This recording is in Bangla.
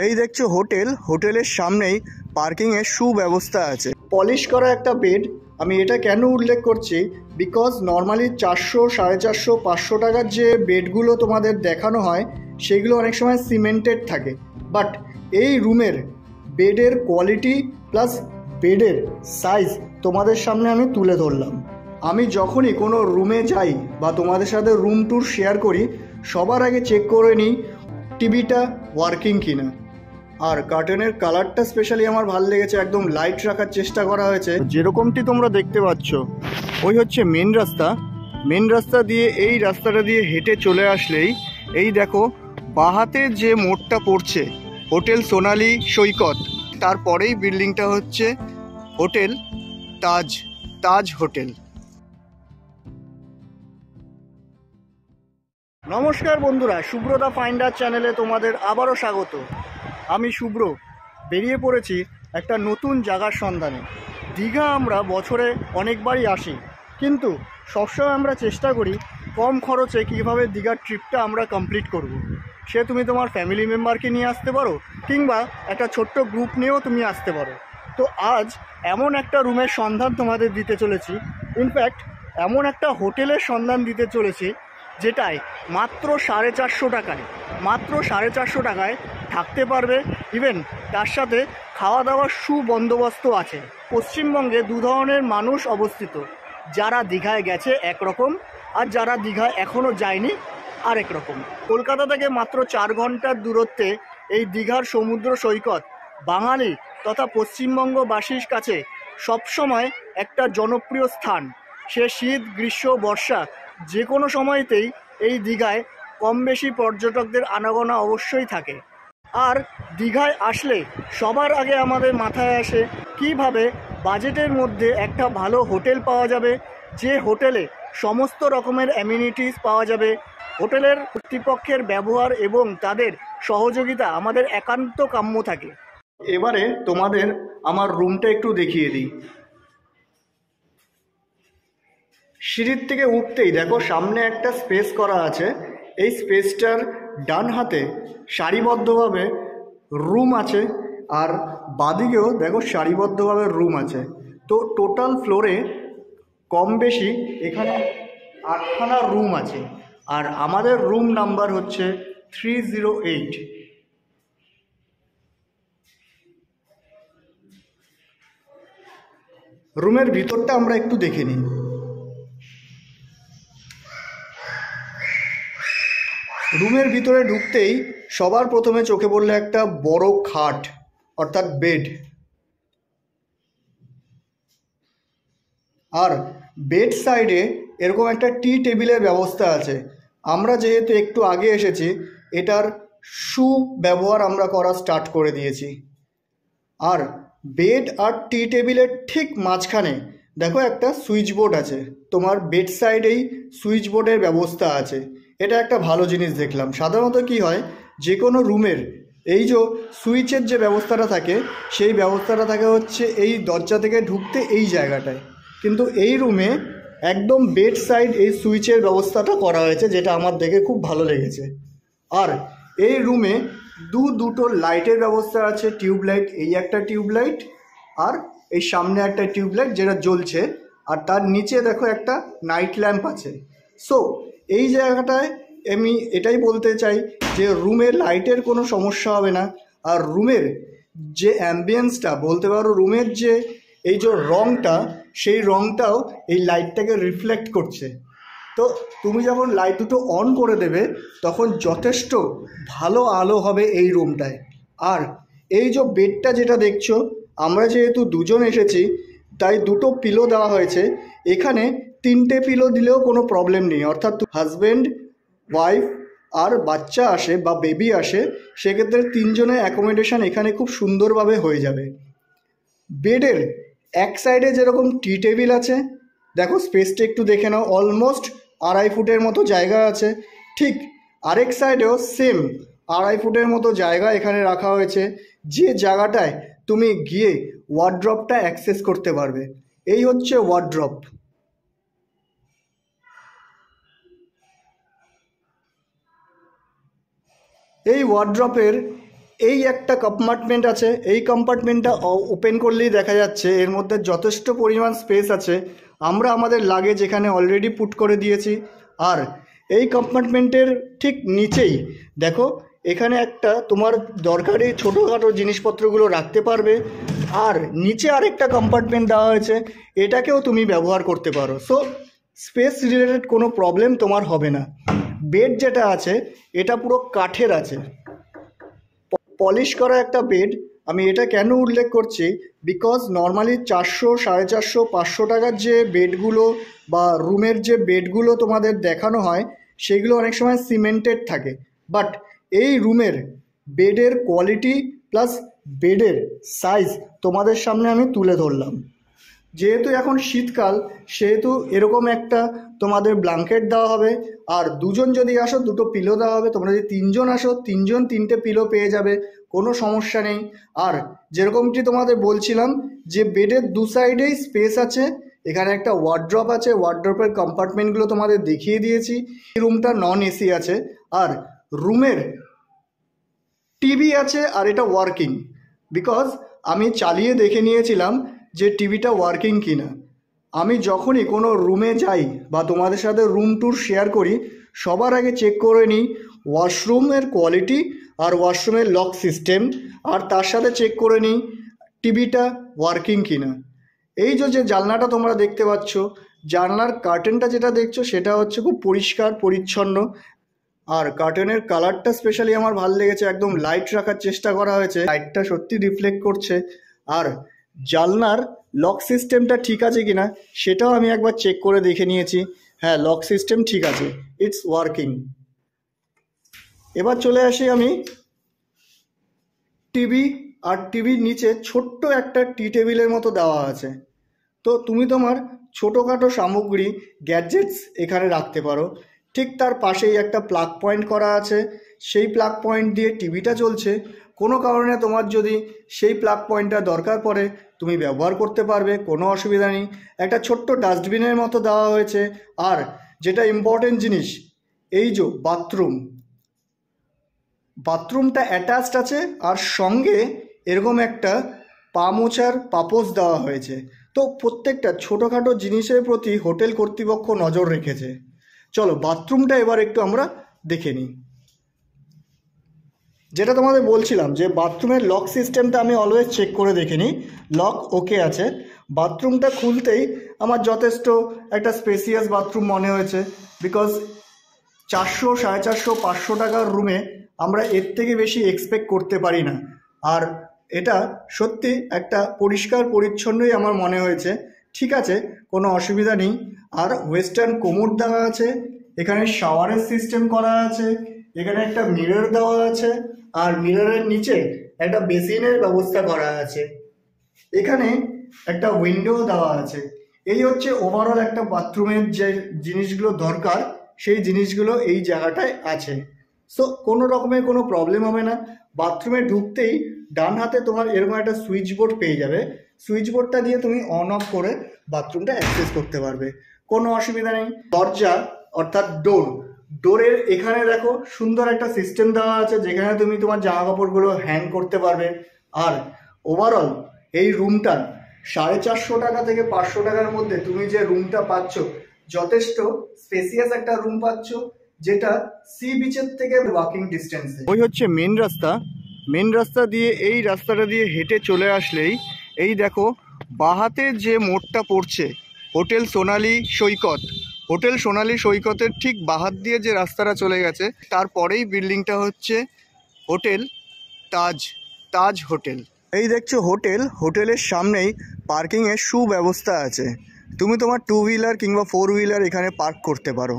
এই দেখছো হোটেল, হোটেলের সামনেই পার্কিংয়ের সুব্যবস্থা আছে। পলিশ করা একটা বেড। আমি এটা কেন উল্লেখ করছি, বিকজ নর্মালি 400, 450, 500 টাকার যে বেডগুলো তোমাদের দেখানো হয় সেগুলো অনেক সময় সিমেন্টেড থাকে। বাট এই রুমের বেডের কোয়ালিটি প্লাস বেডের সাইজ তোমাদের সামনে আমি তুলে ধরলাম। আমি যখনই কোনো রুমে যাই বা তোমাদের সাথে রুম ট্যুর শেয়ার করি, সবার আগে চেক করে নিই টিভিটা ওয়ার্কিং কিনা। আর কার্টেনের কালারটা স্পেশালি আমার ভালো লেগেছে, একদম লাইট রাখার চেষ্টা করা হয়েছে। যেরকমটি তোমরা দেখতে পাচ্ছ ওই হচ্ছে মেন রাস্তা। মেন রাস্তা দিয়ে এই রাস্তাটা দিয়ে হেঁটে চলে আসলেই এই দেখো বাহাতে যে মোড়টা পড়ছে হোটেল সোনালী সৈকত, তারপরেই বিল্ডিংটা হচ্ছে হোটেল তাজ হোটেল। নমস্কার বন্ধুরা, শুভ্রদা ফাইন্ডার চ্যানেলে তোমাদের আবারও স্বাগত। আমি শুভ্র বেরিয়ে পড়েছি একটা নতুন জায়গার সন্ধানে। দীঘা আমরা বছরে অনেকবারই আসি, কিন্তু সবসময় আমরা চেষ্টা করি কম খরচে কীভাবে দীঘার ট্রিপটা আমরা কমপ্লিট করব। সে তুমি তোমার ফ্যামিলি মেম্বারকে নিয়ে আসতে পারো, কিংবা একটা ছোট্ট গ্রুপ নিয়েও তুমি আসতে পারো। তো আজ এমন একটা রুমের সন্ধান তোমাদের দিতে চলেছি, ইনফ্যাক্ট এমন একটা হোটেলের সন্ধান দিতে চলেছি যেটায় মাত্র 450 টাকায়, মাত্র 450 টাকায় থাকতে পারবে। ইভেন তার সাথে খাওয়া দাওয়ার সুবন্দোবস্ত আছে। পশ্চিমবঙ্গে দু ধরনের মানুষ অবস্থিত, যারা দীঘায় গেছে একরকম, আর যারা দীঘায় এখনও যায়নি আরেক রকম। কলকাতা থেকে মাত্র 4 ঘন্টার দূরত্বে এই দীঘার সমুদ্র সৈকত বাঙালি তথা পশ্চিমবঙ্গবাসীর কাছে সবসময় একটা জনপ্রিয় স্থান। সে শীত, গ্রীষ্ম, বর্ষা যে কোনো সময়তেই এই দীঘায় কম বেশি পর্যটকদের আনাগোনা অবশ্যই থাকে। আর দীঘায় আসলে সবার আগে আমাদের মাথায় আসে কিভাবে বাজেটের মধ্যে একটা ভালো হোটেল পাওয়া যাবে, যে হোটেলে সমস্ত রকমের অ্যামিনিটিস পাওয়া যাবে। হোটেলের কর্তৃপক্ষের ব্যবহার এবং তাদের সহযোগিতা আমাদের একান্ত কাম্য থাকে। এবারে তোমাদের আমার রুমটা একটু দেখিয়ে দিই। সিঁড়ির থেকে উঠতেই দেখো সামনে একটা স্পেস করা আছে। এই স্পেসটার ডান হাতে সারিবদ্ধভাবে রুম আছে, আর বাদিকেও দেখো সারিবদ্ধভাবে রুম আছে। তো টোটাল ফ্লোরে কম বেশি এখানে 8খানা রুম আছে, আর আমাদের রুম নাম্বার হচ্ছে 308। রুমের ভিতরটা আমরা একটু দেখে নিই। রুমের ভিতরে ঢুকতেই সবার প্রথমে চোখে পড়লো একটা বড় খাট, অর্থাৎ বেড। আর বেড সাইডে এরকম একটা টি টেবিলের ব্যবস্থা আছে। আমরা যেহেতু একটু আগে এসেছি, এটার সুব্যবহার আমরা করা স্টার্ট করে দিয়েছি। আর বেড আর টি টেবিলের ঠিক মাঝখানে দেখো একটা সুইচ বোর্ড আছে। তোমার বেড সাইডেই সুইচ বোর্ডের ব্যবস্থা আছে। এটা একটা ভালো জিনিস দেখলাম। সাধারণত কি হয়, যে কোনো রুমের এই যে সুইচের যে ব্যবস্থাটা থাকে, সেই ব্যবস্থাটা থাকে হচ্ছে এই দরজা থেকে ঢুকতে এই জায়গাটায়, কিন্তু এই রুমে একদম বেড সাইড এই সুইচের ব্যবস্থাটা করা হয়েছে, যেটা আমার দেখে খুব ভালো লেগেছে। আর এই রুমে দুটো লাইটের ব্যবস্থা আছে, টিউবলাইট। এই একটা টিউবলাইট, আর এই সামনে একটা টিউবলাইট যেটা জ্বলছে, আর তার নিচে দেখো একটা নাইট ল্যাম্প আছে। সো এই জায়গাটায় আমি এটাই বলতে চাই যে রুমের লাইটের কোনো সমস্যা হবে না। আর রুমের যে অ্যাম্বিয়েন্সটা বলতে পারো, রুমের যে এই যে রঙটা, সেই রঙটাও এই লাইটটাকে রিফ্লেক্ট করছে। তো তুমি যখন লাইট দুটো অন করে দেবে তখন যথেষ্ট ভালো আলো হবে এই রুমটায়। আর এই যে বেডটা যেটা দেখছো, আমরা যেহেতু দুজন এসেছি তাই দুটো পিলো দেওয়া হয়েছে। এখানে 3টে পিলো দিলেও কোনো প্রবলেম নেই, অর্থাৎ হাজব্যান্ড, ওয়াইফ আর বাচ্চা আসে বা বেবি আসে, সেক্ষেত্রে 3 জনের অ্যাকোমোডেশন এখানে খুব সুন্দরভাবে হয়ে যাবে। বেডের এক সাইডে যেরকম টি টেবিল আছে, দেখো স্পেসটা একটু দেখে নাও, অলমোস্ট 2.5 ফুটের মতো জায়গা আছে। ঠিক আরেক সাইডেও সেম 2.5 ফুটের মতো জায়গা এখানে রাখা হয়েছে, যে জায়গাটায় তুমি গিয়ে ওয়ার্ড্রপটা অ্যাক্সেস করতে পারবে। এই হচ্ছে ওয়ার্ড্রপ। এই ওয়ার্ড্রপের এই একটা কম্পার্টমেন্ট আছে, এই কম্পার্টমেন্টটা ওপেন করলেই দেখা যাচ্ছে এর মধ্যে যথেষ্ট পরিমাণ স্পেস আছে। আমরা আমাদের লাগেজ এখানে অলরেডি পুট করে দিয়েছি। আর এই কম্পার্টমেন্টের ঠিক নিচেই দেখো এখানে একটা তোমার দরকারি ছোটোখাটো জিনিসপত্রগুলো রাখতে পারবে। আর নিচে আরেকটা কম্পার্টমেন্ট দেওয়া হয়েছে, এটাকেও তুমি ব্যবহার করতে পারো। সো স্পেস রিলেটেড কোনো প্রবলেম তোমার হবে না। বেড যেটা আছে এটা পুরো কাঠের আছে, পলিশ করা একটা বেড। আমি এটা কেন উল্লেখ করছি, বিকজ নর্মালি 400, 450, 500 টাকার যে বেডগুলো বা রুমের যে বেডগুলো তোমাদের দেখানো হয় সেগুলো অনেক সময় সিমেন্টেড থাকে। বাট এই রুমের বেডের কোয়ালিটি প্লাস বেডের সাইজ তোমাদের সামনে আমি তুলে ধরলাম। যেহেতু এখন শীতকাল সেহেতু এরকম একটা তোমাদের ব্ল্যাঙ্কেট দেওয়া হবে। আর দুজন যদি আসো দুটো পিলো দেওয়া হবে। তোমরা যদি তিনজন আসো তিনজন তিনটে পিলো পেয়ে যাবে, কোনো সমস্যা নেই। আর যেরকমটি তোমাদের বলছিলাম যে বেডের দু সাইডেই স্পেস আছে, এখানে একটা ওয়ার্ড্রপ আছে, ওয়ার্ড্রপের কম্পার্টমেন্টগুলো তোমাদের দেখিয়ে দিয়েছি। এই রুমটা নন এসি আছে আর রুমের টিভি আছে আর এটা ওয়ার্কিং, বিকজ আমি চালিয়ে দেখে নিয়েছিলাম যে টিভিটা ওয়ার্কিং কিনা। আমি যখনই কোনো রুমে যাই বা তোমাদের সাথে রুম ট্যুর শেয়ার করি সবার আগে চেক করে নিই ওয়াশরুমের কোয়ালিটি আর ওয়াশরুমের লক সিস্টেম, আর তার সাথে চেক করে নিই টিভিটা ওয়ার্কিং কিনা। এই যে জানলাটা তোমরা দেখতে পাচ্ছ, জানলার কার্টেনটা যেটা দেখছো সেটা হচ্ছে খুব পরিষ্কার পরিচ্ছন্ন। আর কার্টেনের কালারটা স্পেশালি আমার ভালো লেগেছে, একদম লাইট রাখার চেষ্টা করা হয়েছে, লাইটটা সত্যি রিফ্লেক্ট করছে। আর জানলার লক সিস্টেমটা ঠিক আছে কিনা সেটাও আমি একবার চেক করে দেখে নিয়েছি। হ্যাঁ, লক সিস্টেম ঠিক আছে, ইটস ওয়ার্কিং। এবার চলে আসি আমি টিভি। আর টিভির নিচে ছোট্ট একটা টি টেবিলের মতো দেওয়া আছে। তো তুমি তোমার ছোটোখাটো সামগ্রী গ্যাজেটস এখানে রাখতে পারো। ঠিক তার পাশেই একটা প্লাগ পয়েন্ট করা আছে, সেই প্লাগ পয়েন্ট দিয়ে টিভিটা চলছে। কোনো কারণে তোমার যদি সেই প্লাগ পয়েন্টটা দরকার পড়ে তুমি ব্যবহার করতে পারবে, কোনো অসুবিধা নেই। একটা ছোট্ট ডাস্টবিনের মতো দেওয়া হয়েছে। আর যেটা ইম্পর্টেন্ট জিনিস, এই যে বাথরুমটা অ্যাটাচড আছে আর সঙ্গে এরকম একটা পা মোছার পাপোশ দেওয়া হয়েছে। তো প্রত্যেকটা ছোটোখাটো জিনিসের প্রতি হোটেল কর্তৃপক্ষ নজর রেখেছে। চলো বাথরুমটা এবার একটু আমরা দেখে নিই। যেটা তোমাদের বলছিলাম যে বাথরুমের লক সিস্টেমটা আমি অলওয়েজ চেক করে দেখে নিই, লক ওকে আছে। বাথরুমটা খুলতেই আমার যথেষ্ট একটা স্পেসিয়াস বাথরুম মনে হয়েছে, বিকজ 400, 450, 500 টাকার রুমে আমরা এর থেকে বেশি এক্সপেক্ট করতে পারি না। আর এটা সত্যি একটা পরিষ্কার পরিচ্ছন্নই আমার মনে হয়েছে। ঠিক আছে, কোনো অসুবিধা নেই। আর ওয়েস্টার্ন কোমোড দেওয়া আছে, এখানে শাওয়ারের সিস্টেম করা আছে, এখানে একটা মিরর দেওয়া আছে আর মিররের নিচে একটা বেসিনের ব্যবস্থা করা আছে। এখানে একটা উইন্ডো দেওয়া আছে। এই হচ্ছে ওভারঅল একটা বাথরুমের যে জিনিসগুলো দরকার সেই জিনিসগুলো এই জায়গাটায় আছে। সো কোনো রকমের কোনো প্রবলেম হবে না। বাথরুমে ঢুকতেই ডান হাতে তোমার এরকম একটা সুইচ বোর্ড পেয়ে যাবে, সুইচ বোর্ডটা দিয়ে তুমি অন অফ করে বাথরুমটা অ্যাক্সেস করতে পারবে, কোনো অসুবিধা নেই। দরজা অর্থাৎ ডোরের এখানে দেখো সুন্দর একটা সিস্টেম দেওয়া আছে যেখানে তুমি তোমার জামা কাপড়গুলো হ্যাং করতে পারবে। আর ওভারঅল এই রুমটার 450 টাকা থেকে 500 টাকার মধ্যে তুমি যে রুমটা পাচ্ছ যথেষ্ট স্পেসিয়াস একটা রুম পাচ্ছ, যেটা সি বিচের থেকে ওয়াকিং ডিস্টেন্সে। ওই হচ্ছে মেন রাস্তা। মেন রাস্তা দিয়ে এই রাস্তাটা দিয়ে হেঁটে চলে আসলেই এই দেখো বাহাতে যে মোড়টা পড়ছে হোটেল সোনালী সৈকত, হোটেল সোনালী সৈকতের ঠিক বাহাত দিয়ে যে রাস্তাটা চলে গেছে তারপরেই বিল্ডিংটা হচ্ছে হোটেল তাজ হোটেল। এই দেখছো হোটেল, হোটেলের সামনেই পার্কিংয়ের সুব্যবস্থা আছে। তুমি তোমার 2 হুইলার কিংবা 4 হুইলার এখানে পার্ক করতে পারো।